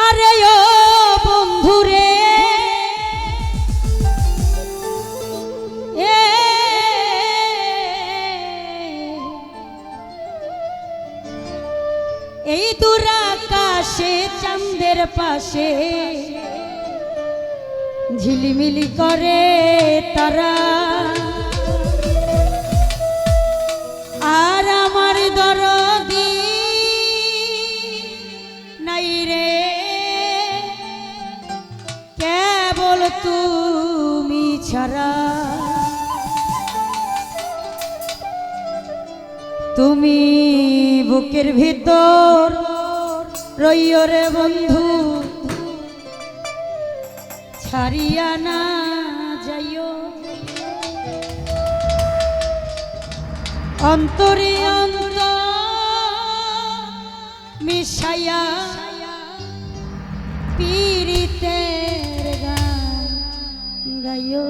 আরে ও বন্ধুরে এই দূর আকাশে চাঁদের পাশে ঝিলিমিলি করে তারা, আর আমার দরদি নাই রে কেবল তুমি ছাড়া। তুমি বুকের ভিতর রইও রে বন্ধু, ছাড়িয়া না যাইও। অন্তরে অন্তর মিশাইয়া পীড়িতের গান গাইও।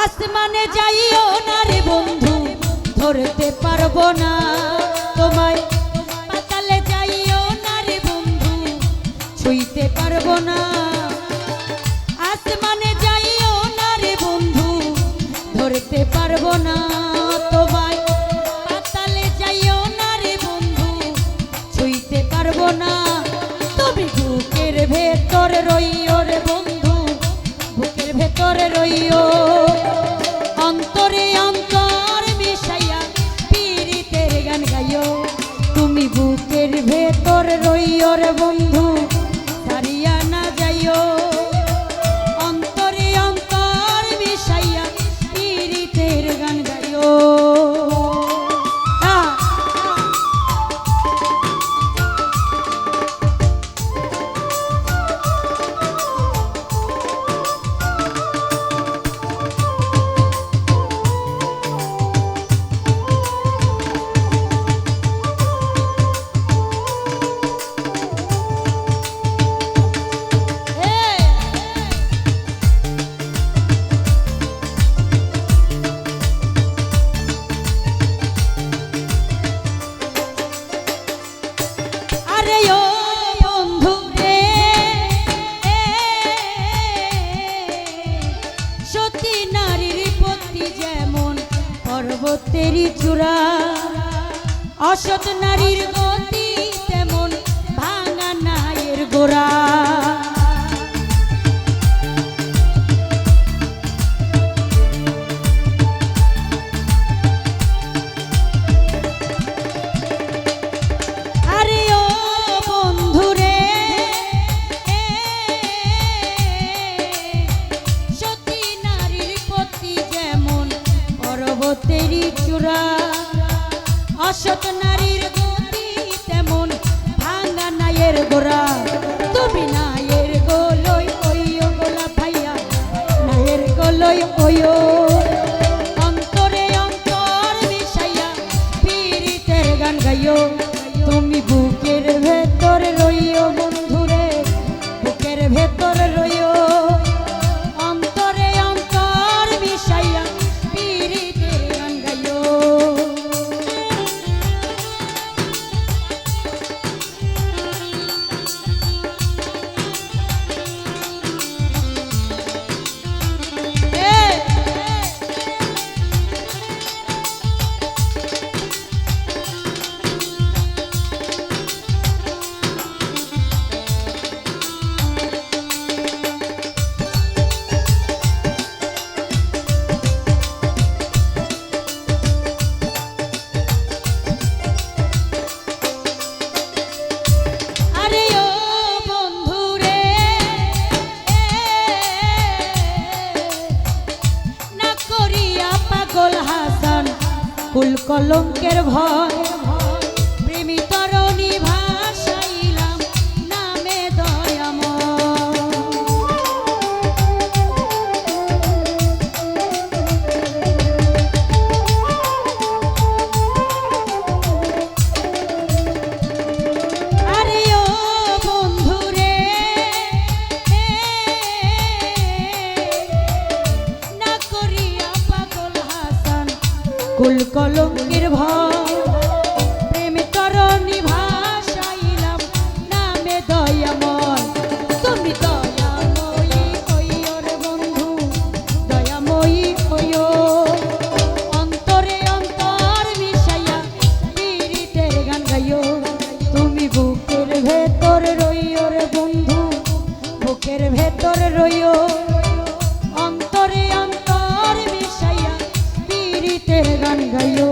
আসমানে যাইও না রে বন্ধু, ধরতে পারবো না তোমায়। পাতালে যাইও না রে বন্ধু, ছুঁইতে পারবো না। আসমানে যাইও না রে বন্ধু, ধরতে পারবো না তোমায়। পাতালে যাইও না রে বন্ধু, ছুঁইতে পারবো না। তবে বুকের ভেতর রইও রে বন্ধু, বুকের ভেতর রইও। অন্তরে অন্তর মিশাইয়া পীড়িতের গান গাইও। তুমি বুকের ভেতর রইও রে বন্ধু, ছাড়িয়া না যাইও। অন্তরে অন্তর মিশাইয়া পীড়িতের গান গাইও। পর্বতেরই চূড়া, অসৎ নারীর গতি তেমন ভাঙা নায়ের গোড়া। আরে ও বন্ধুরে সতী নারীর গতি যেমন পর্বতেরই চূড়া, অসৎ নারীর গতি তেমন ভাঙা নায়ের গোড়া। তুমি নায়ের গোলই ওইও গোলা ভাইয়া, নায়ের গোলই ওইও। অন্তরে অন্তর মিশাইয়া পীড়িতের গান গাইও। তুমি বুকের ভেতর রইও বন্ধুরে, বুকের ভেতর রইও। অন্তরে অন্তর মিশাইয়া পীড়িতের গান গাইও। কুল কলঙ্কের ভয় প্রেমী তরণী ভাসাইলাম নামে দয়াময়। আরে ও বন্ধুরে না করিয়া পাগল হাসান কুল কলঙ্কের ভয় প্রেম তরণী ভাসাইলাম নামে দয়াময় তুমি দয়াময়ী হইও রে বন্ধু দয়াময়ী হইও অন্তরে অন্তর মিশাইয়া পীড়িতের গান গাইও তুমি বুকের ভেতর রইও রে বন্ধু বুকের ভেতর রইও অন্তরে অন্তর মিশাইয়া পীড়িতের গান গাইও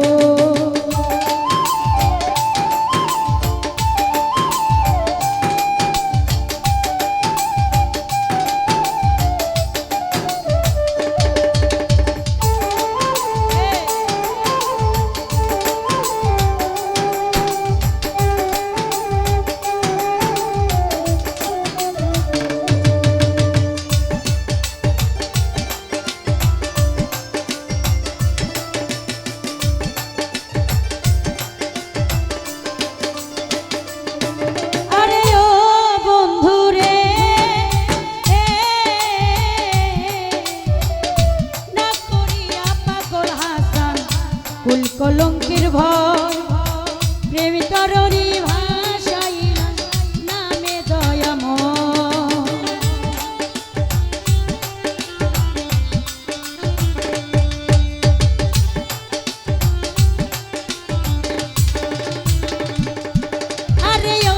কুল কলঙ্কের ভয় প্রেম তরণী ভাসাইলাম নামে দয়াময় আরে ও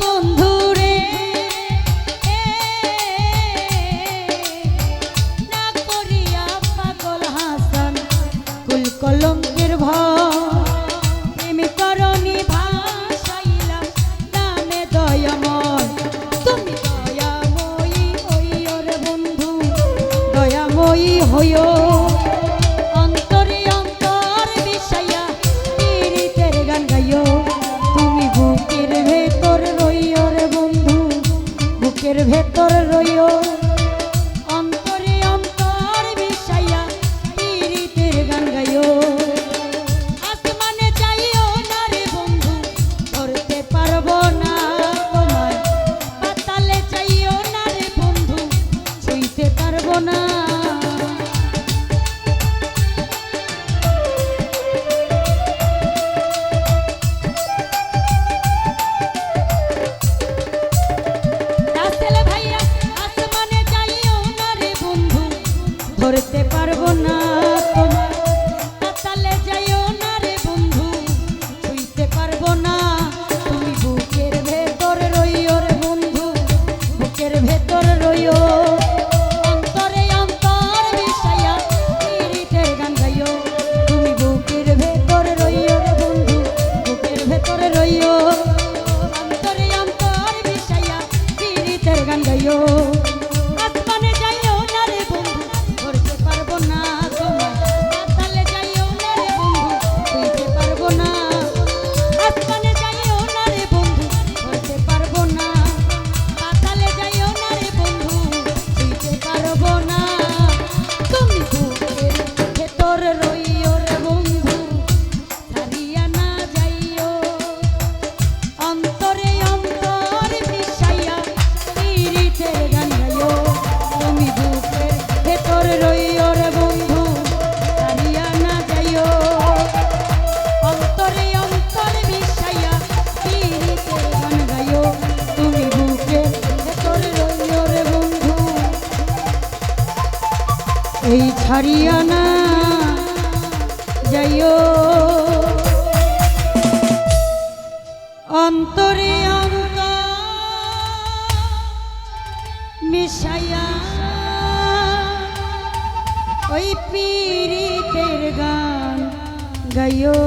বন্ধু রে না করিয়া পাগল হাসান কুল কলঙ্কের প্রেম তরণী ভাসাইলাম নামে দয়াময় তুমি দয়াময়ী হইও রে বন্ধু দয়াময়ী হইও অন্তরে অন্তর মিশাইয়া পীড়িতের গান গাইও তুমি বুকের ভেতর রইও রে বন্ধু বুকের ভেতর রইও অন্তরে অন্তর মিশাইয়া পীড়িতের গান গাইও ধরতে পারবো না তোমার পাতালে যাইও না রে বন্ধু ছুঁইতে পারবো না তুমি বুকের ভেতর রইও রে বন্ধু বুকের ভেতর রইও অন্তরে অন্তর মিশাইয়া পীড়িতের গান গাইও তুমি বুকের ভেতর রইও রে বন্ধু বুকের ভেতর রইও অন্তরে অন্তর মিশাইয়া পীড়িতের গান গাইও এই ছাড়িয়া না যাইও অন্তরে অন্তর মিশাইয়া ওই পীড়িতের গান গাইও।